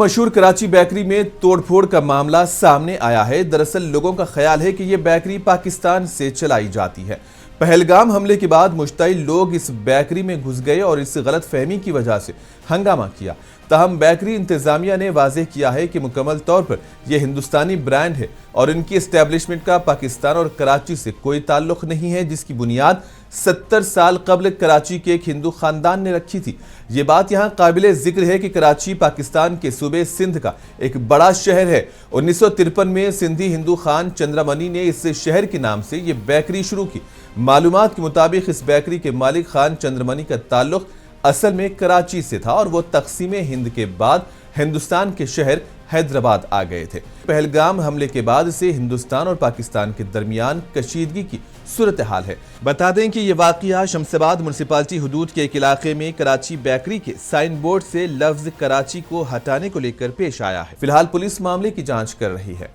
مشہور کراچی بیکری میں توڑ پھوڑ کا معاملہ سامنے آیا ہے۔ دراصل لوگوں کا خیال ہے کہ یہ بیکری پاکستان سے چلائی جاتی ہے۔ پہلگام حملے کے بعد مشتعل لوگ اس بیکری میں گھس گئے اور اس غلط فہمی کی وجہ سے ہنگامہ کیا۔ تاہم بیکری انتظامیہ نے واضح کیا ہے کہ مکمل طور پر یہ ہندوستانی برانڈ ہے اور ان کی اسٹیبلشمنٹ کا پاکستان اور کراچی سے کوئی تعلق نہیں ہے، جس کی بنیاد 70 سال قبل کراچی کے ایک ہندو خاندان نے رکھی تھی۔ یہ بات یہاں قابل ذکر ہے کہ کراچی پاکستان کے صوبے سندھ کا ایک بڑا شہر ہے۔ 1953 میں سندھی ہندو خان چندرمنی نے اس شہر کے نام سے یہ بیکری شروع کی۔ معلومات کے مطابق اس بیکری کے مالک خان چندرمنی کا تعلق اصل میں کراچی سے تھا اور وہ تقسیم ہند کے بعد ہندوستان کے شہر حیدرآباد آ گئے تھے۔ پہلگام حملے کے بعد سے ہندوستان اور پاکستان کے درمیان کشیدگی کی صورتحال ہے۔ بتا دیں کہ یہ واقعہ شمس آباد میونسپلٹی حدود کے ایک علاقے میں کراچی بیکری کے سائن بورڈ سے لفظ کراچی کو ہٹانے کو لے کر پیش آیا ہے۔ فی الحال پولیس معاملے کی جانچ کر رہی ہے۔